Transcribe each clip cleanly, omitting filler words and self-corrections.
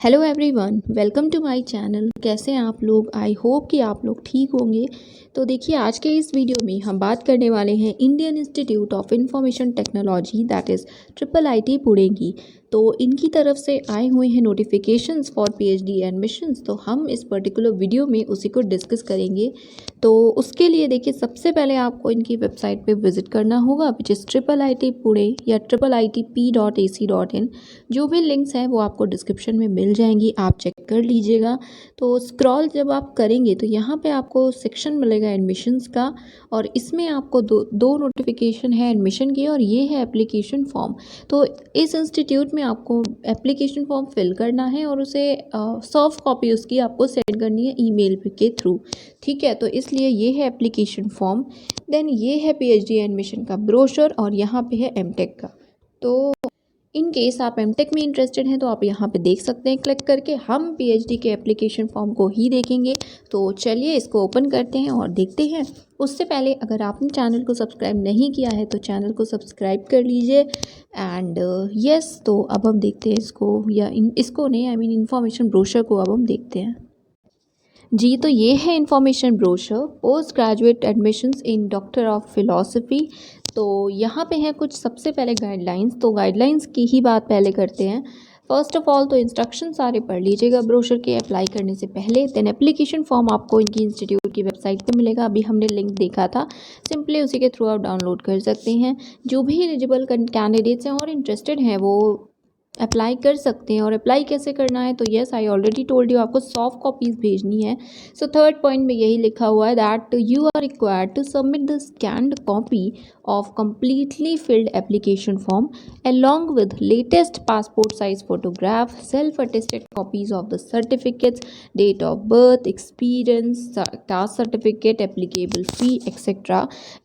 Hello everyone, welcome to my channel. कैसे हैं आप लोग? आई होप कि आप लोग ठीक होंगे। तो देखिए, आज के इस वीडियो में हम बात करने वाले हैं Indian institute of information technology that is IIIT Pune की। तो इनकी तरफ से आए हुए हैं नोटिफिकेशंस फॉर पीएचडी एडमिशन्स। तो हम इस पर्टिकुलर वीडियो में उसी को डिस्कस करेंगे। तो उसके लिए देखिए, सबसे पहले आपको इनकी वेबसाइट पे विजिट करना होगा विच इज़ IIIT पुणे या IIITP.ac.in। जो भी लिंक्स हैं वो आपको डिस्क्रिप्शन में मिल जाएंगी, आप चेक कर लीजिएगा। तो स्क्रॉल जब आप करेंगे तो यहाँ पे आपको सेक्शन मिलेगा एडमिशन्स का, और इसमें आपको दो नोटिफिकेशन है एडमिशन की, और ये है एप्लीकेशन फॉर्म। तो इस इंस्टीट्यूट में आपको एप्लीकेशन फॉर्म फिल करना है और उसे सॉफ्ट कॉपी उसकी आपको सेंड करनी है ईमेल के थ्रू। ठीक है, तो इसलिए ये है एप्लीकेशन फॉर्म। देन ये है पीएचडी एडमिशन का ब्रोशर, और यहाँ पे है एमटेक का। तो इन केस आप एमटेक में इंटरेस्टेड हैं तो आप यहाँ पे देख सकते हैं क्लिक करके। हम पीएचडी के एप्लीकेशन फॉर्म को ही देखेंगे। तो चलिए इसको ओपन करते हैं और देखते हैं। उससे पहले अगर आपने चैनल को सब्सक्राइब नहीं किया है तो चैनल को सब्सक्राइब कर लीजिए। एंड यस, तो अब हम देखते हैं इसको, या इसको नहीं, आई मीन इन्फॉर्मेशन ब्रोशर को अब हम देखते हैं जी। तो ये है information brochure, post graduate admissions in doctor of philosophy. तो यहाँ पे है कुछ सबसे पहले गाइडलाइंस। तो गाइडलाइंस की ही बात पहले करते हैं। फर्स्ट ऑफ ऑल तो इंस्ट्रक्शन सारे पढ़ लीजिएगा ब्रोशर के अप्लाई करने से पहले। देन एप्लीकेशन फॉर्म आपको इनकी इंस्टीट्यूट की वेबसाइट पे मिलेगा, अभी हमने लिंक देखा था, सिंपली उसी के थ्रू आप डाउनलोड कर सकते हैं। जो भी एलिजिबल कैंडिडेट्स हैं और इंटरेस्टेड हैं वो अप्लाई कर सकते हैं। और अप्लाई कैसे करना है, तो yes I already told you, आपको सॉफ्ट कॉपीज़ भेजनी है। सो थर्ड पॉइंट में यही लिखा हुआ है that you are required to submit the scanned copy of completely filled application form along with latest passport size photograph, self attested copies of the certificates, date of birth, experience, caste certificate, applicable fee etc.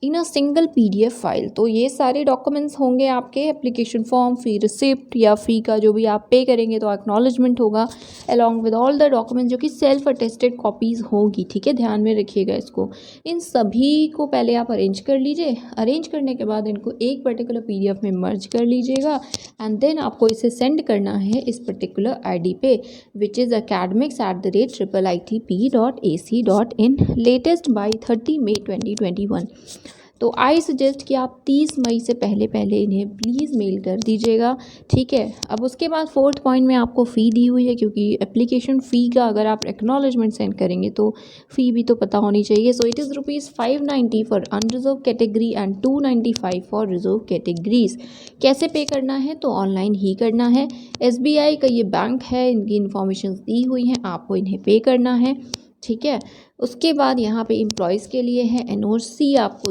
in a single PDF file। तो ये सारे documents होंगे आपके, application form, फी receipt या फ़ी का जो भी आप पे करेंगे तो एक्नॉलेजमेंट होगा, along with all the documents जो कि सेल्फ अटेस्टेड कॉपीज़ होंगी। ठीक है, ध्यान में रखिएगा इसको। इन सभी को पहले आप अरेंज कर लीजिए। अरेंज करने के बाद इनको एक पर्टिकुलर PDF में मर्ज कर लीजिएगा, एंड देन आपको इसे सेंड करना है इस पर्टिकुलर ID पे which is academics@IITP.ac.in, latest by 30 मई 2021। तो आई सजेस्ट कि आप 30 मई से पहले पहले इन्हें प्लीज़ मेल कर दीजिएगा। ठीक है, अब उसके बाद फोर्थ पॉइंट में आपको फ़ी दी हुई है, क्योंकि एप्लीकेशन फ़ी का अगर आप एक्नॉलेजमेंट सेंड करेंगे तो फ़ी भी तो पता होनी चाहिए। So it is ₹590 for unreserve category and 295 for reserve categories. कैसे पे करना है, तो ऑनलाइन ही करना है। SBI का ये बैंक है, इनकी इन्फॉर्मेशन दी हुई हैं, आपको इन्हें पे करना है। ठीक है, उसके बाद यहाँ पे एम्प्लॉयज़ के लिए है NOC आपको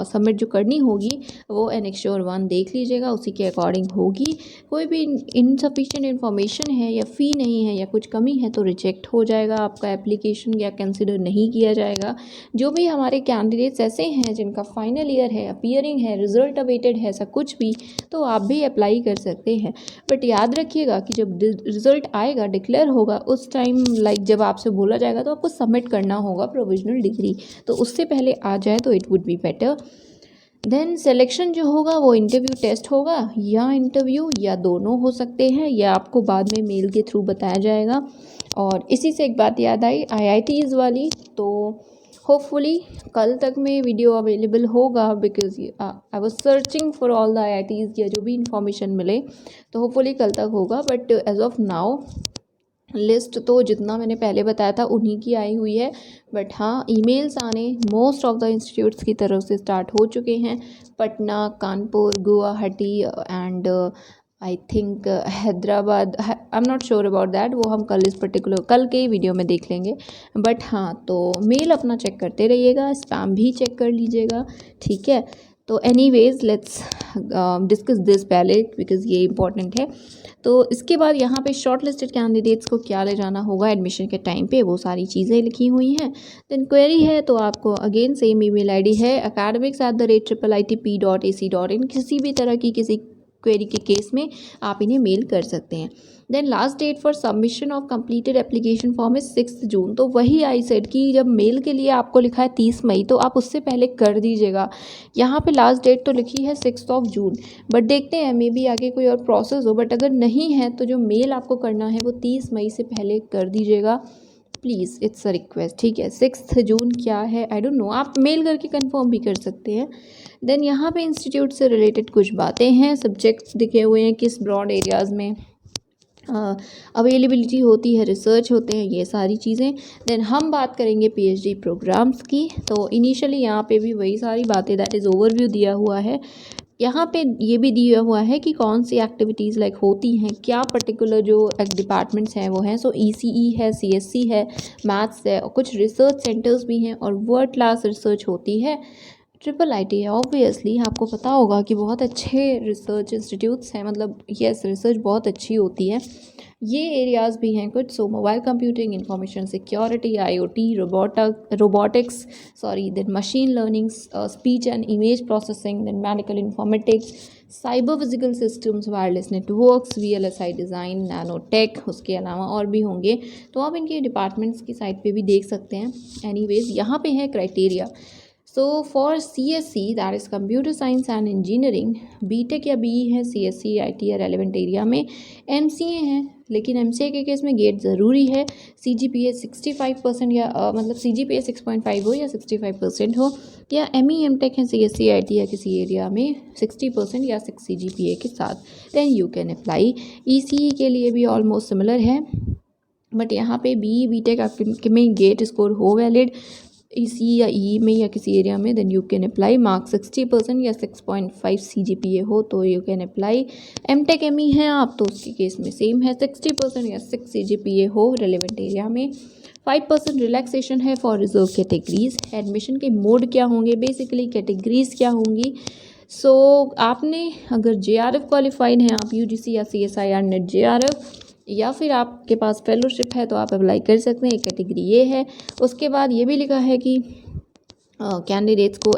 सबमिट जो करनी होगी वो Annexure 1 देख लीजिएगा, उसी के अकॉर्डिंग होगी। कोई भी इनसफिशिएंट इन्फॉर्मेशन है या फ़ी नहीं है या कुछ कमी है तो रिजेक्ट हो जाएगा आपका एप्लीकेशन, या कंसिडर नहीं किया जाएगा। जो भी हमारे कैंडिडेट्स ऐसे हैं जिनका फाइनल ईयर है, अपीयरिंग है, रिजल्ट अवेटेड है, ऐसा कुछ भी, तो आप भी अप्लाई कर सकते हैं। बट याद रखिएगा कि जब रिजल्ट आएगा, डिक्लेयर होगा, उस टाइम लाइक जब आपसे बोला जाएगा तो आपको सबमिट करना होगा प्रोविजनल डिग्री। तो उससे पहले आ जाए तो it would be better. Then selection जो होगा वो इंटरव्यू टेस्ट होगा, या इंटरव्यू या दोनों हो सकते हैं, या आपको बाद में मेल के थ्रू बताया जाएगा। और इसी से एक बात याद आई IITs वाली, तो होपफुली कल तक में वीडियो अवेलेबल होगा, because I was searching for all the IITs, या जो भी इंफॉर्मेशन मिले तो होपफुली कल तक होगा। But as of now list तो जितना मैंने पहले बताया था उन्हीं की आई हुई है। बट हाँ, ईमेल्स आने मोस्ट ऑफ द इंस्टीट्यूट्स की तरफ से स्टार्ट हो चुके हैं। Patna, Kanpur, Guwahati and I think Hyderabad, I am not sure about that, वो हम कल इस पर्टिकुलर कल के वीडियो में देख लेंगे। बट हाँ, तो मेल अपना चेक करते रहिएगा, स्पैम भी चेक कर लीजिएगा। ठीक है, तो एनीवेज लेट्स डिस्कस दिस पहले बिकॉज ये इंपॉर्टेंट है। तो इसके बाद यहाँ पे शॉर्ट लिस्टेड कैंडिडेट्स को क्या ले जाना होगा एडमिशन के टाइम पे, वो सारी चीज़ें लिखी हुई हैं। देन क्वेरी है तो आपको अगेन सेम ईमेल ID है academics@IITP.ac.in। किसी भी तरह की किसी क्वेरी के केस में आप इन्हें मेल कर सकते हैं। Then last date for submission of completed application form is 6 June. तो वही आई सेड कि जब मेल के लिए आपको लिखा है 30 मई, तो आप उससे पहले कर दीजिएगा। यहाँ पे लास्ट डेट तो लिखी है 6 जून, बट देखते हैं मे बी आगे कोई और प्रोसेस हो। बट अगर नहीं है तो जो मेल आपको करना है वो 30 मई से पहले कर दीजिएगा प्लीज़, इट्स अ रिक्वेस्ट, ठीक है। 6 जून क्या है आई डोंट नो, आप मेल करके कंफर्म भी कर सकते हैं। देन यहाँ पे इंस्टीट्यूट से रिलेटेड कुछ बातें हैं, सब्जेक्ट्स दिखे हुए हैं, किस ब्रॉड एरियाज़ में अवेलेबिलिटी होती है, रिसर्च होते हैं, ये सारी चीज़ें। देन हम बात करेंगे पीएचडी प्रोग्राम्स की। तो इनिशियली यहाँ पे भी वही सारी बातें, दैट इज़ ओवरव्यू दिया हुआ है। यहाँ पे ये भी दिया हुआ है कि कौन सी एक्टिविटीज़ लाइक होती हैं, क्या पर्टिकुलर जो डिपार्टमेंट्स हैं वो हैं। सो ईसीई है, सीएससी है, मैथ्स है, और कुछ रिसर्च सेंटर्स भी हैं और वर्ल्ड क्लास रिसर्च होती है। ट्रिपल आईटी है, ऑब्वियसली आपको पता होगा कि बहुत अच्छे रिसर्च इंस्टीट्यूट्स हैं, मतलब यस रिसर्च बहुत अच्छी होती है। ये एरियाज़ भी हैं कुछ। So mobile computing, information security, IoT, robotics, then machine learning, speech and image processing, then medical informatics, cyber physical systems, wireless networks, VLSI design, nanotech, उसके अलावा और भी होंगे। तो आप इनके डिपार्टमेंट्स की साइट पे भी देख सकते हैं। एनीवेज यहाँ पे है criteria. So for CSC that is computer science and engineering, BTech या BE है, CSC IT या रेलिवेंट एरिया में, MCA है, लेकिन MCA के केस में गेट ज़रूरी है, CGPA 65% या मतलब CGPA 6.5 हो या 65% हो, या ME MTech है CSC IT या किसी एरिया में 60% या 6 CGPA के साथ, then you can apply. ECE के लिए भी ऑलमोस्ट सिमिलर है, बट यहाँ पे BE BTech आपके में गेट स्कोर हो वैलिड EC या E में या किसी एरिया में, then you can apply. Marks 60% या 6.5 CGPA हो तो you can apply. MTech ME है आप तो उसके केस में सेम है, 60% या 6 CGPA हो रेलिवेंट एरिया में। 5% रिलैक्सेशन है फॉर रिजर्व कैटेगरीज। एडमिशन के मोड क्या होंगे, बेसिकली कैटेगरीज क्या होंगी। सो आपने अगर JRF क्वालिफाइड हैं आप, UGC या CSIR नेट JRF, या फिर आपके पास फेलोशिप है तो आप अप्लाई कर सकते हैं, एक कैटेगरी ये है। उसके बाद ये भी लिखा है कि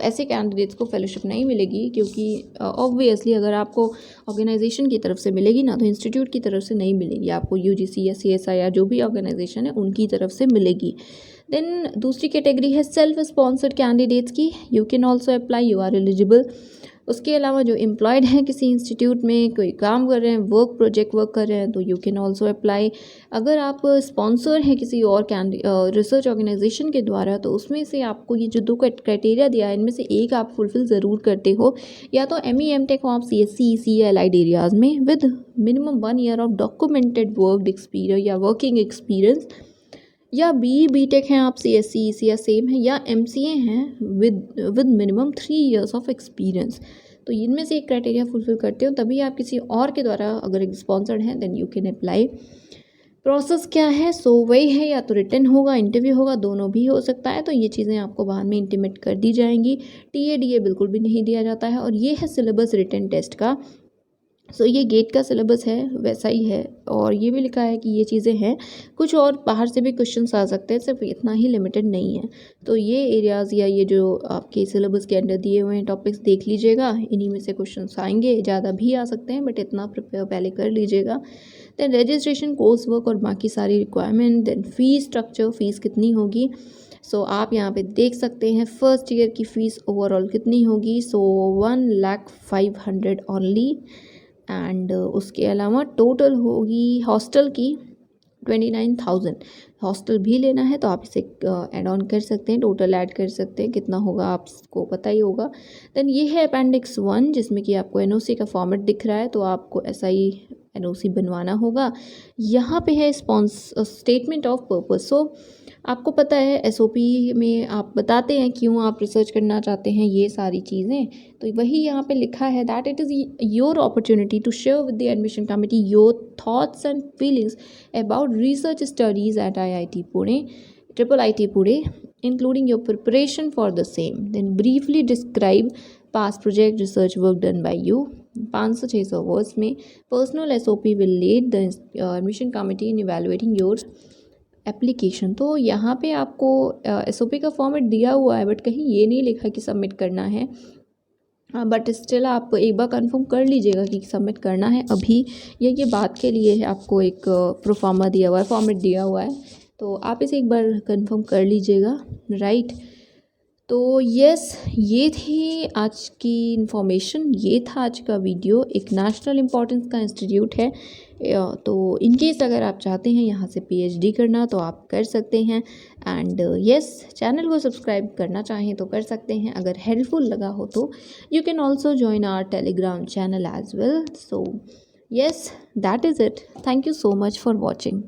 ऐसे कैंडिडेट्स को फेलोशिप नहीं मिलेगी, क्योंकि ऑब्वियसली अगर आपको ऑर्गेनाइजेशन की तरफ से मिलेगी ना, तो इंस्टीट्यूट की तरफ से नहीं मिलेगी आपको, UGC या CSIR जो भी ऑर्गेनाइजेशन है उनकी तरफ से मिलेगी। देन दूसरी कैटेगरी है सेल्फ स्पॉन्सर्ड कैंडिडेट्स की, you can also apply, you are eligible. उसके अलावा जो एम्प्लॉयड हैं किसी इंस्टीट्यूट में, कोई काम कर रहे हैं, प्रोजेक्ट वर्क कर रहे हैं, तो यू कैन ऑल्सो अप्लाई। अगर आप स्पॉन्सर हैं किसी और रिसर्च ऑर्गेनाइजेशन के द्वारा, तो उसमें से आपको ये जो 2 क्राइटेरिया दिया है इनमें से एक आप फुलफिल ज़रूर करते हो, या तो ME MTech हो आप CSC EC या एलाइड एरियाज़ में with minimum 1 year of documented work experience या वर्किंग एक्सपीरियंस, या BE BTech हैं आप CSC EC या सेम है, या MCA हैं with minimum 3 years of experience. तो इनमें से एक क्राइटेरिया फुलफिल करते हो तभी आप किसी और के द्वारा अगर एक स्पॉन्सर्ड हैं then you can apply. Process क्या है, सो वही है, या तो रिटन होगा, इंटरव्यू होगा, दोनों भी हो सकता है। तो ये चीज़ें आपको बाद में इंटीमेट कर दी जाएंगी। TADA बिल्कुल भी नहीं दिया जाता है। और ये है सिलेबस रिटन टेस्ट का। सो ये गेट का सिलेबस है वैसा ही है, और ये भी लिखा है कि ये चीज़ें हैं। कुछ और बाहर से भी क्वेश्चंस आ सकते हैं, सिर्फ इतना ही लिमिटेड नहीं है। तो ये एरियाज़ या ये जो आपके सिलेबस के अंडर दिए हुए हैं टॉपिक्स देख लीजिएगा, इन्हीं में से क्वेश्चंस आएंगे, ज़्यादा भी आ सकते हैं, बट इतना प्रिपेयर पहले कर लीजिएगा। देन रजिस्ट्रेशन, कोर्स वर्क और बाकी सारी requirement. Then fees structure, fees कितनी होगी। सो आप यहाँ पे देख सकते हैं फर्स्ट ईयर की फ़ीस ओवरऑल कितनी होगी। सो 1,05,000 ओनली। एंड उसके अलावा टोटल होगी हॉस्टल की 29,000। हॉस्टल भी लेना है तो आप इसे ऐड ऑन कर सकते हैं, टोटल ऐड कर सकते हैं, कितना होगा आपको पता ही होगा। देन ये है अपेंडिक्स 1 जिसमें कि आपको NOC का फॉर्मेट दिख रहा है, तो आपको SI NOC बनवाना होगा। यहाँ पे है स्टेटमेंट ऑफ पर्पस। सो आपको पता है SOP में आप बताते हैं क्यों आप रिसर्च करना चाहते हैं, ये सारी चीज़ें। तो वही यहाँ पे लिखा है that it is your opportunity to share with the admission committee your thoughts and feelings about research studies at IIT Pune, IIT Pune, including your preparation for the same. Then briefly describe past project research work done by you. 500-600 words में personal SOP will lead the admission committee in evaluating your application. तो यहाँ पे आपको SOP का format दिया हुआ है, but कहीं ये नहीं लिखा कि सबमिट करना है। बट स्टिल आप एक बार कंफर्म कर लीजिएगा कि सबमिट करना है अभी, ये बात के लिए है आपको एक प्रोफार्मा दिया हुआ है, फॉर्मेट दिया हुआ है, तो आप इसे एक बार कंफर्म कर लीजिएगा, राइट। तो यस, ये थी आज की इन्फॉर्मेशन, ये था आज का वीडियो। एक नेशनल इम्पोर्टेंस का इंस्टीट्यूट है, तो इन केस अगर आप चाहते हैं यहाँ से पीएचडी करना तो आप कर सकते हैं। एंड यस, चैनल को सब्सक्राइब करना चाहें तो कर सकते हैं। अगर हेल्पफुल लगा हो तो you can also join our Telegram channel as well. So yes, that is it. Thank you so much for watching.